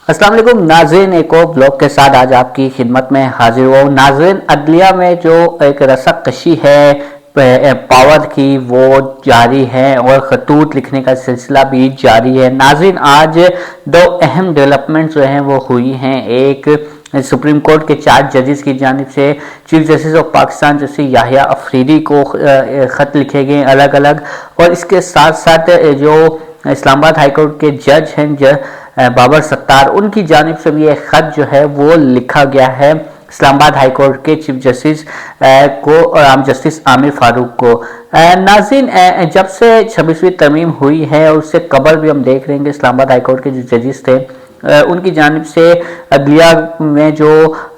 अस्सलाम वालेकुम नाज़रीन, एक और ब्लॉग के साथ आज आपकी खिदमत में हाजिर हुआ हूँ। नाज़रीन, अदलिया में जो एक रस्साकशी है पावर की वो जारी है और खतूत लिखने का सिलसिला भी जारी है। नाज़रीन, आज दो अहम डेवलपमेंट जो हैं वो हुई हैं। एक सुप्रीम कोर्ट के 4 जजेस की जानिब से चीफ जस्टिस ऑफ पाकिस्तान जैसे याहिया अफरीदी को ख़त लिखे गए अलग अलग, और इसके साथ साथ जो इस्लामाबाद हाई कोर्ट के जज हैं बाबर सत्तार, उनकी जानिब से भी एक ख़त जो है वो लिखा गया है इस्लामाबाद हाई कोर्ट के चीफ जस्टिस को और जस्टिस आमिर फारूक को। नाज़रीन, जब से 26वीं तरमीम हुई है और उससे कबल भी हम देख रहे हैं कि इस्लामाबाद हाई कोर्ट के जो जजेस थे उनकी जानिब से अदलिया में जो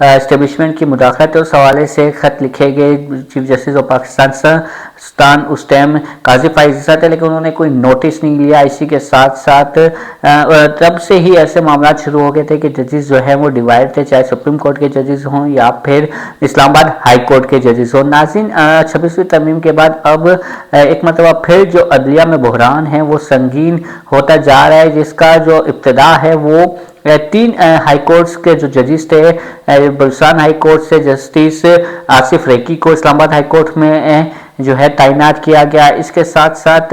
इस्टेब्लिशमेंट की मुदाखलत है उस हवाले से ख़त लिखे गए चीफ जस्टिस ऑफ पाकिस्तान उस टाइम काजी फाइज थे, लेकिन उन्होंने कोई नोटिस नहीं लिया। इसी के साथ साथ तब से ही ऐसे मामला शुरू हो गए थे कि जजेस जो है वो डिवाइड थे, चाहे सुप्रीम कोर्ट के जजेस हों या फिर इस्लामाबाद हाई कोर्ट के जजेस हों। नाज़रीन, 26वीं तरमीम के बाद अब एक मरतबा फिर जो अदलिया में बहरान है वो संगीन होता जा रहा है, जिसका जो इब्तिदा है वो 3 हाई कोर्ट्स के जो जजेस थे, बलुचिस्तान हाई कोर्ट से जस्टिस आसिफ रेकी को इस्लामाबाद हाई कोर्ट में जो है तैनात किया गया। इसके साथ साथ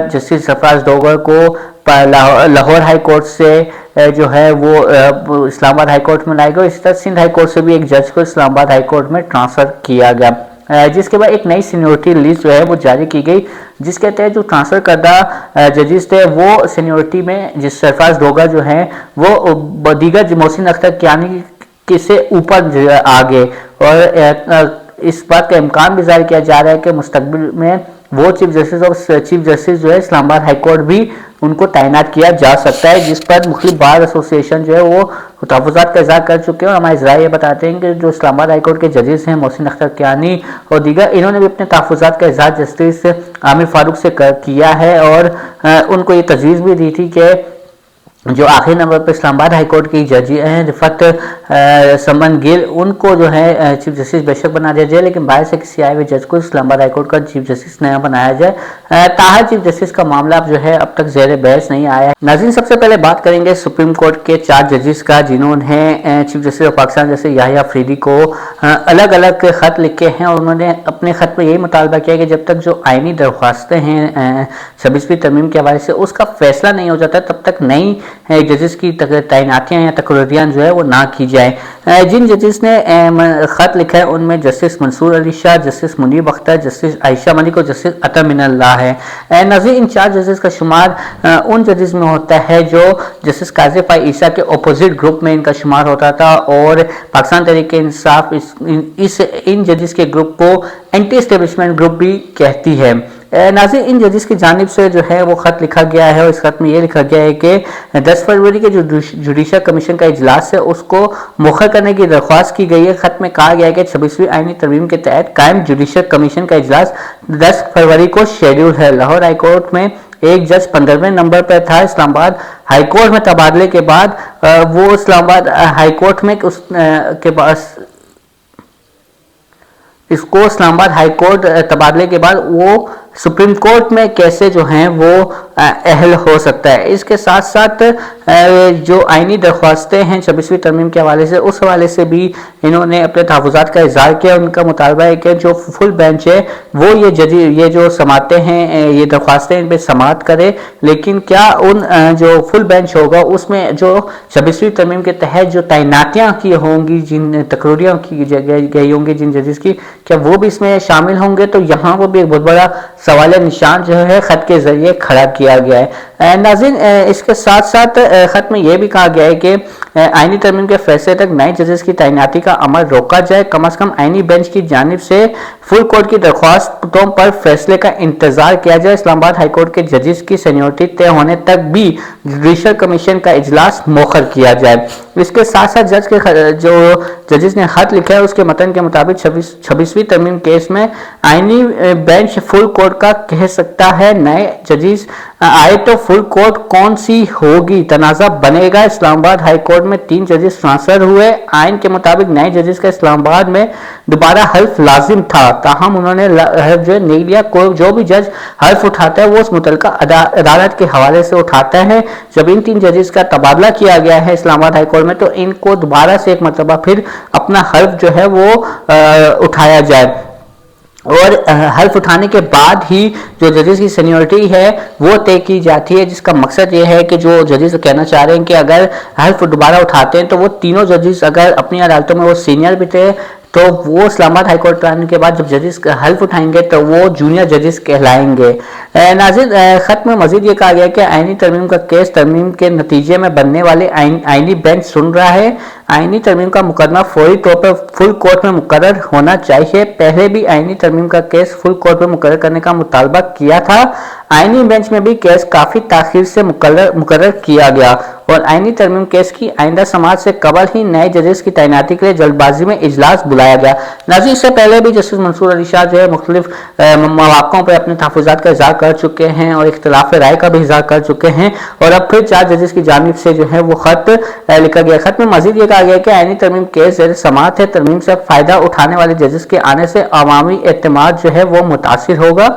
जस्टिस सरफराज डोगर को लाहौर हाई कोर्ट से जो है वो इस्लामाबाद हाई कोर्ट में लाया गया। इसी तरह सिंध हाई कोर्ट से भी एक जज को इस्लामाबाद हाई कोर्ट में ट्रांसफ़र किया गया, जिसके बाद एक नई सीनियरिटी लिस्ट जो है वो जारी की गई, जिसके तहत जो ट्रांसफ़र करदा जजेस थे वो सीनियरिटी में जिस सरफराज डोगर जो हैं वो दीगर मोहसिन अख्तर कियानी से ऊपर आ गए, और इस बात का इम्कान भी जाहिर किया जा रहा है कि मुस्तकबिल में वो चीफ जस्टिस जो है इस्लामाबाद हाई कोर्ट भी उनको तैनात किया जा सकता है, जिस पर मुख्तलिफ बार एसोसिएशन जो है वो तहफ़्फ़ुज़ात का इज़हार कर चुके हैं। और हमारे ज़राए ये बताते हैं कि जो इस्लामाबाद हाई कोर्ट के जजेस हैं मोहसिन अख्तर कियानी और दीगर, इन्होंने भी अपने तहफ़्फ़ुज़ात का इज़हार जस्टिस आमिर फारूक से किया है, और उनको ये तजवीज़ भी दी थी कि जो आखिरी नंबर पर इस्लामाबाद हाई कोर्ट की जज हैं रिफत समन गिल, उनको जो है चीफ जस्टिस बेशक बना दिया जाए, लेकिन बाहर से किसी आए हुए जज को इस्लामाबाद हाई कोर्ट का चीफ जस्टिस नया बनाया जाए। ताहर चीफ जस्टिस का मामला जो है अब तक ज़ेर बहस नहीं आया है। नाज़रीन, सबसे पहले बात करेंगे सुप्रीम कोर्ट के 4 जजेस का, जिन्होंने चीफ जस्टिस ऑफ पाकिस्तान जैसे याहिया अफरीदी को अलग अलग ख़त लिखे हैं, और उन्होंने अपने ख़त में यही मुतालबा किया कि जब तक जो आइनी दरख्वास्तें हैं 26वीं तरमीम के हवाले से उसका फैसला नहीं हो जाता तब तक नई जजेस की तैनातियां या तकरीरियां जो है वो ना की जाए। जिन जजेस ने ख़त लिखा है उनमें justice Mansoor Ali Shah, justice Munib Akhtar, justice Ayesha Malik और जस्टिस अता मिनल्लाह है। नज़ीर, इन 4 जजेस का शुमार उन जजेस में होता है जो जस्टिस काजी फाइज ईसा के अपोजिट ग्रुप में इनका शुमार होता था, और पाकिस्तान तहरीक इंसाफ इन जजेस के ग्रुप को एंटी एस्टेब्लिशमेंट ग्रुप भी कहती है। नाज़रीन, इन जजेस की जानिब से जो है वो ख़त लिखा गया है, और इस ख़त में ये लिखा गया है कि 10 फरवरी के जो जुडिशल कमीशन का इजलास है उसको मुखर करने की दरख्वास्त की गई है। ख़त में कहा गया है कि 26वीं आईनी तरमीम के तहत कायम जुडिशल कमीशन का इजलास 10 फरवरी को शेड्यूल है। लाहौर हाई कोर्ट में एक जज 15वें नंबर पर था। इस्लामाबाद हाई कोर्ट में तबादले के बाद वो इस्लामाबाद हाई कोर्ट में के पास इसको इस्लामाबाद हाई कोर्ट तबादले के बाद वो सुप्रीम कोर्ट में कैसे जो हैं वो अहल हो सकता है। इसके साथ साथ जो आइनी दरख्वास्तें हैं 26वीं तरमीम के हवाले से, उस हवाले से भी इन्होंने अपने तहफ़्फ़ुज़ात का इज़हार किया। उनका मुतालबा है कि जो फुल बेंच है वो ये जो समाते हैं ये दरख्वास्तें इन पर समात करे, लेकिन क्या उन जो फुल बेंच होगा उसमें जो 26वीं तरमीम के तहत जो तैनातियाँ की होंगी, जिन तकरीरियाँ की गई होंगी जिन जजेस की, क्या वो भी इसमें शामिल होंगे? तो यहाँ वो भी एक बहुत बड़ा सवाल निशान जो है ख़त के ज़रिए खड़ा किया गया है। नाज़रीन, इसके साथ साथ ख़त में यह भी कहा गया है कि आइनी तरमीम के फैसले तक नए जजेस की तैनाती का अमल रोका जाए। कम अज़ कम आइनी बेंच की जानिब से फुल कोर्ट की दरख्वास्तों पर फैसले का इंतजार किया जाए। इस्लामाबाद हाई कोर्ट के जजेस की सीनियरिटी तय होने तक भी जुडिशल कमीशन का इजलास मौखर किया जाए। इसके साथ साथ जो जजेस ने खत लिखा है उसके मतन के मुताबिक 26वीं तरमीम केस में आइनी बेंच फुल कोर्ट का कह सकता है। नए जजेस आए तो फुल कोर्ट कौन सी होगी, तनाज़ा बनेगा। इस्लामाबाद हाई कोर्ट में 3 जजेस ट्रांसफर हुए। आइन के मुताबिक नए जजेस का इस्लामाबाद में दोबारा हल्फ लाजिम था, ताहम उन्होंने हल्फ जो नहीं लिया। कोई जो भी जज हल्फ उठाता है वो उस मुतलका अदालत के हवाले से उठाता है। जब इन 3 जजेस का तबादला किया गया है इस्लामाबाद हाईकोर्ट में, तो इनको दोबारा से एक मरतबा फिर अपना हल्फ जो है वो उठाया जाए, और हल्फ उठाने के बाद ही जो जजेस की सीनियरिटी है वो तय की जाती है, जिसका मकसद ये है कि जो जजेस कहना चाह रहे हैं कि अगर हल्फ दोबारा उठाते हैं तो वो तीनों जजेस अगर अपनी अदालतों में वो सीनियर भी थे, तो वो इस्लामाबाद हाईकोर्ट आने के बाद जब जजेस हल्फ उठाएंगे तो वो जूनियर जजेस कहलाएंगे। नाज़रीन, खत में मजीद ये कहा गया कि आईनी तरमीम का केस तरमीम के नतीजे में बनने वाले आईनी बेंच सुन रहा है। आईनी तरमीम का मुकदमा फौरी तौर पर फुल कोर्ट में मुकर्रर होना चाहिए। पहले भी आईनी तरमीम का केस फुल कोर्ट में मुकर्रर करने का मुतालबा किया था। आईनी बेंच में भी केस काफी ताखीर से मुकर्रर किया गया और आईनी तरमीम केस की आइंदा समाज से कबल ही नए जजेस की तैनाती के लिए जल्दबाजी में इजलास बुलाया गया। नाज़रीन, इससे पहले भी जस्टिस मंसूर अली शाह जो है मुख्तलिफ मौक़ों पर अपने तहफ़्फ़ुज़ात का इज़हार कर चुके हैं और इख्तिलाफ़ राय का भी इज़हार कर चुके हैं, और अब फिर 4 जजेस की जानिब से जो है वो खत लिखा गया। खत में मजीद ये कहा गया कि आईनी तरमीम केस ज़ेर समाअत है। तरमीम से फ़ायदा उठाने वाले जजेस के आने से अवामी एतमाद जो है वो मुतासिर होगा।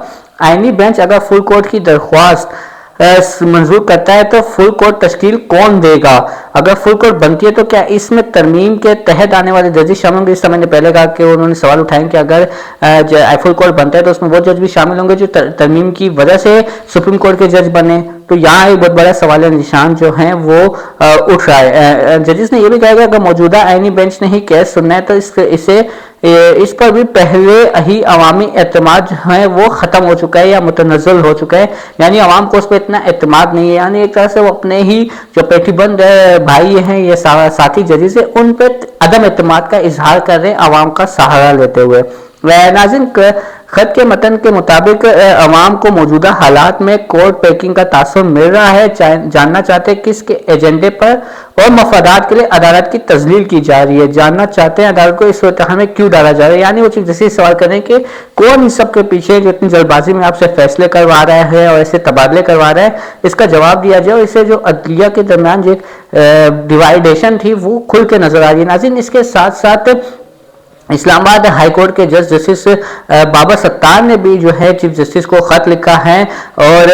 आईनी बेंच अगर फुल कोर्ट की दरख्वास्त मंजूर करता है तो फुल कोर्ट तश्कील कौन देगा? अगर फुल कोर्ट बनती है तो क्या इसमें तरमीम के तहत आने वाले जजेस शामिल होंगे? इस मैंने पहले कहा कि उन्होंने सवाल उठाए कि अगर फुल कोर्ट बनता है तो उसमें वो जज भी शामिल होंगे जो तरमीम की वजह से सुप्रीम कोर्ट के जज बने। तो यहाँ एक बहुत बड़ा सवाल निशान जो है वो उठ रहा है। जजेस ने यह भी कहा कि अगर मौजूदा आईनी बेंच ने ही केस सुनना है तो इस पर भी पहले ही अवामी एतमाद जो है वो खत्म हो चुका है या मुतनज़्ज़ल हो चुका है, यानी अवाम को उस पर इतना एतमाद नहीं है। यानी एक तरह से वो अपने ही जो पेटीबंद भाई हैं ये साथी जजेस है उन पर अदम एतमाद का इजहार कर रहे हैं अवाम का सहारा लेते हुए। नाज़रीन, खत के मतन के मुताबिक अवाम को मौजूदा हालात में कोर्ट पैकिंग का तासुर मिल रहा है। जानना चाहते हैं किसके एजेंडे पर और मफादात के लिए अदालत की तजलील की जा रही है। जानना चाहते हैं अदालत को इस सूरत में क्यों डाला जा रहा है। यानी वो चीज जैसे सवाल करें कि कौन इन सब के पीछे जो इतनी जल्दबाजी में आपसे फैसले करवा रहा है और ऐसे तबादले करवा रहा है, इसका जवाब दिया जाए। और इससे जो अदलिया के दरमियान जो डिवाइडेशन थी वो खुल के नजर आ रही है। नाज़रीन, इसके साथ साथ इस्लामाबाद हाईकोर्ट के जज जस्टिस बाबर सत्तार ने भी जो है चीफ जस्टिस को खत लिखा है और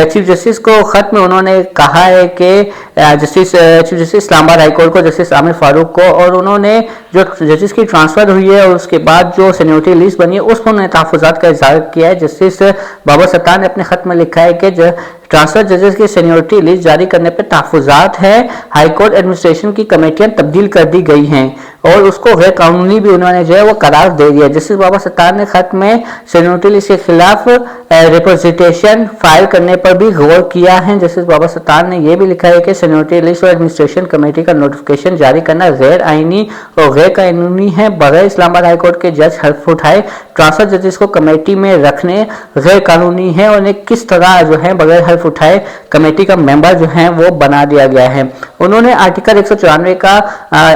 चीफ जस्टिस को खत में उन्होंने कहा है कि चीफ जस्टिस इस्लामाबाद हाईकोर्ट को जस्टिस आमिर फारूक को, और उन्होंने जो जस्टिस की ट्रांसफर हुई है और उसके बाद जो सीनियरिटी लिस्ट बनी है उसमें उन्होंने तहफ़्फ़ुज़ात का इज़हार किया है। जस्टिस बाबर सत्तार ने अपने खत में लिखा है कि ट्रांसफर जजेस की सीनियरिटी लिस्ट जारी करने पर तहफ़्फ़ुज़ात है। हाईकोर्ट एडमिनिस्ट्रेशन की कमेटियां तब्दील कर दी गई हैं और उसको गैर कानूनी भी उन्होंने जो है वो करार दे दिया। जस्टिस बाबर सत्तार ने खत में सीनियरिटी लिस्ट के खिलाफ रिप्रेजेंटेशन फाइल करने पर भी गौर किया है। जस्टिस बाबर सत्तार ने यह भी लिखा है कि सीनियरिटी लिस्ट और एडमिनिस्ट्रेशन कमेटी का नोटिफिकेशन जारी करना गैर आईनी और गैर कानूनी है। बगैर इस्लामाबाद हाईकोर्ट के जज हल्फ उठाए ट्रांसफर जजेस को कमेटी में रखने गैर कानूनी है और उन्हें किस तरह जो है बगैर हल्फ उठाए कमेटी का मेंबर जो है वो बना दिया गया है। उन्होंने आर्टिकल 194 का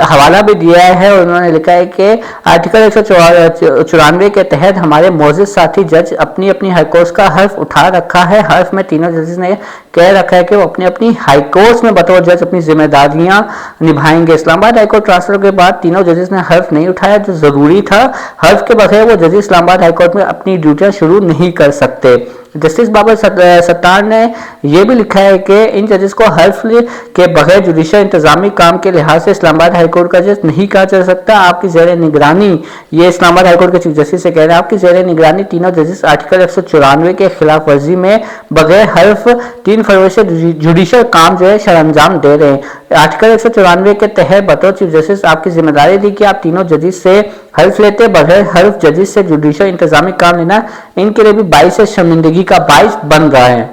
हवाला भी दिया है और उन्होंने लिखा है कि आर्टिकल 194 के तहत हमारे मौजूद साथी जज अपनी अपनी हाईकोर्ट का हल्फ उठा रखा है। हल्फ में तीनों जजेस ने कह रखा है कि वो अपनी अपनी हाईकोर्ट में बतौर जज अपनी जिम्मेदारियां निभाएंगे। इस्लामाबाद हाईकोर्ट ट्रांसफर के बाद तीनों जजेस ने हल्फ नहीं उठाया जो जरूरी था। हल्फ के बगैर वो जजेस इस्लामाबाद हाईकोर्ट में अपनी ड्यूटियां शुरू नहीं कर सकते। जस्टिस बाबर सत्तार ने यह भी लिखा है कि इन जजेस को हल्फ के बगैर जुडिशियल इंतजामी काम के लिहाज से इस्लामाबाद हाईकोर्ट का जज नहीं कहा जा सकता। आपकी ज़ेर निगरानी, ये इस्लामाबाद हाईकोर्ट के चीफ जस्टिस से कह रहे हैं, आपकी ज़ेर निगरानी तीनों जजेस आर्टिकल 194 के खिलाफ वर्जी में बगैर हल्फ 3 फरवरी से जुडिशियल काम जो है सरअंजाम दे रहे हैं। आर्टिकल 194 के तहत बतौर चीफ जस्टिस आपकी जिम्मेदारी थी कि आप तीनों जजेस से हल्फ लेते, बगैर हल्फ जजेस से जुडिशियल इंतजामी काम लेना इनके लिए भी 22 से शर्मिंदगी का 22 बन रहा है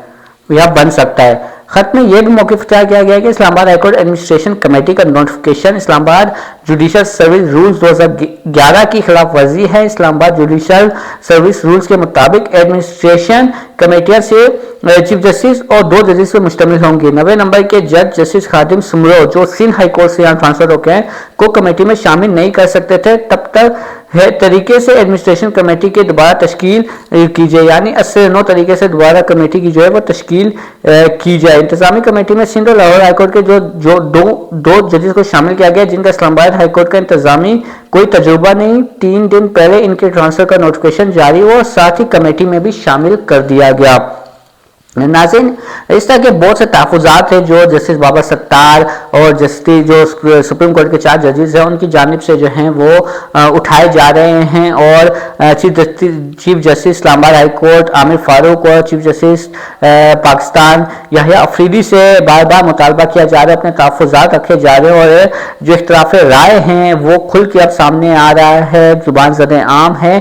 या बन सकता है। खत में यह भी मौक़िफ़ इख्तियार किया गया कि इस्लामाबाद हाईकोर्ट एडमिनिस्ट्रेशन कमेटी का notification Islamabad judicial service rules 2011 की खिलाफ वर्जी है। इस्लामाबाद जुडिशियल सर्विस रूल्स के मुताबिक एडमिनिस्ट्रेशन कमेटियां से चीफ जस्टिस और 2 जजेस पर मुश्तमिल होंगी। 90 नंबर के जज जस्टिस खादिम सुमरो जो सिंध हाईकोर्ट से यहाँ ट्रांसफर होकर हैं को कमेटी में शामिल नहीं कर सकते थे। तब तक तरीके से एडमिनिस्ट्रेशन कमेटी की दोबारा तश्कील की जाए, यानी 80 9 तरीके से दोबारा कमेटी की जो है वो तश्कील की जाए। इंतजामी कमेटी में सिंध और लाहौर हाईकोर्ट के जो दो जजेस को शामिल किया गया, जिनका इस्लामाबाद हाईकोर्ट का इंतजामी कोई तजुर्बा नहीं। 3 दिन पहले इनके ट्रांसफर का नोटिफिकेशन जारी हुआ और साथ ही कमेटी में भी शामिल कर दिया गया। नाज़रीन, इस तरह के बहुत से तहफ़्फ़ुज़ात हैं जो जस्टिस बाबर सत्तार और जस्टिस जो सुप्रीम कोर्ट के 4 जजेस हैं उनकी जानिब से जो हैं वो उठाए जा रहे हैं और chief justice Islamabad high court Aamir Farooq और चीफ जस्टिस पाकिस्तान याहिया अफरीदी से बार बार मुतालबा किया जा रहा है, अपने तहफ़्फ़ुज़ात रखे जा रहे हैं और जो इख्तिलाफ़ राय हैं वो खुल के अब सामने आ रहा है, जुबान ज़द आम है।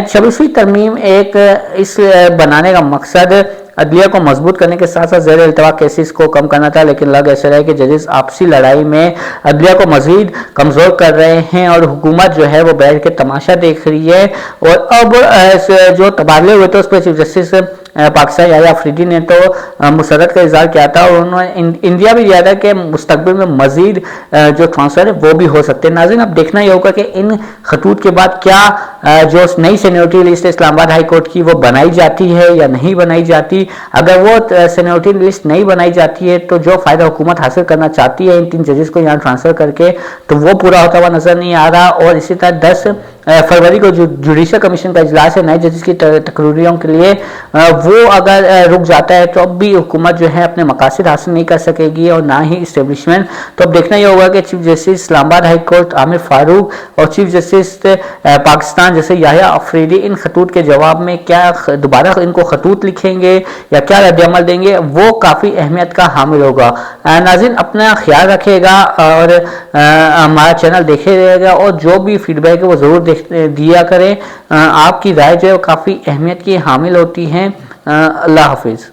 26वीं तरमीम एक इस बनाने का मकसद अदलिया को मजबूत करने के साथ साथ ज़ेर इल्तवा केसेस को कम करना था, लेकिन लग ऐसा रहा है कि जजेस आपसी लड़ाई में अदलिया को मजीद कमज़ोर कर रहे हैं और हुकूमत जो है वो बैठ के तमाशा देख रही है। और अब जो तबादले हुए थे उस पर चीफ जस्टिस पाकिस्तान याहिया अफरीदी ने तो मुसरत का इजहार किया था और उन्होंने इंडिया भी दिया था कि मुस्तकबिल में मजीद जो ट्रांसफर है वो भी हो सकते हैं। नाज़रीन, अब देखना ही होगा कि इन खतूत के बाद क्या जो नई seniority list Islamabad high court की वो बनाई जाती है या नहीं बनाई जाती। अगर वो सीनियरिटी लिस्ट नहीं बनाई जाती है तो जो फायदा हुकूमत हासिल करना चाहती है इन 3 जजेस को यहाँ ट्रांसफर करके, तो वो पूरा होता हुआ नजर नहीं आ रहा। और इसी तरह 10 फरवरी को जो जुडिशल कमीशन का इजलास है नए जजेस की तकरीरों के लिए, वो अगर रुक जाता है तो अब भी हुकूमत जो है अपने मकासद हासिल नहीं कर सकेगी और ना ही इस्टेब्लिशमेंट। तो अब देखना यह होगा कि chief justice Islamabad high court Aamir Farooq और चीफ जस्टिस पाकिस्तान जैसे याहिया अफरीदी इन खतूत के जवाब में क्या दोबारा इनको खतूत लिखेंगे या क्या रद्द-ए-अमल देंगे, वो काफ़ी अहमियत का हामिल होगा। नाज़रीन, अपना ख्याल रखिएगा और हमारा चैनल देखे रहेगा और जो भी फीडबैक है वो ज़रूर दिया करें। आपकी राय जो है वो काफ़ी अहमियत की हामिल होती है। अल्लाह हाफिज़।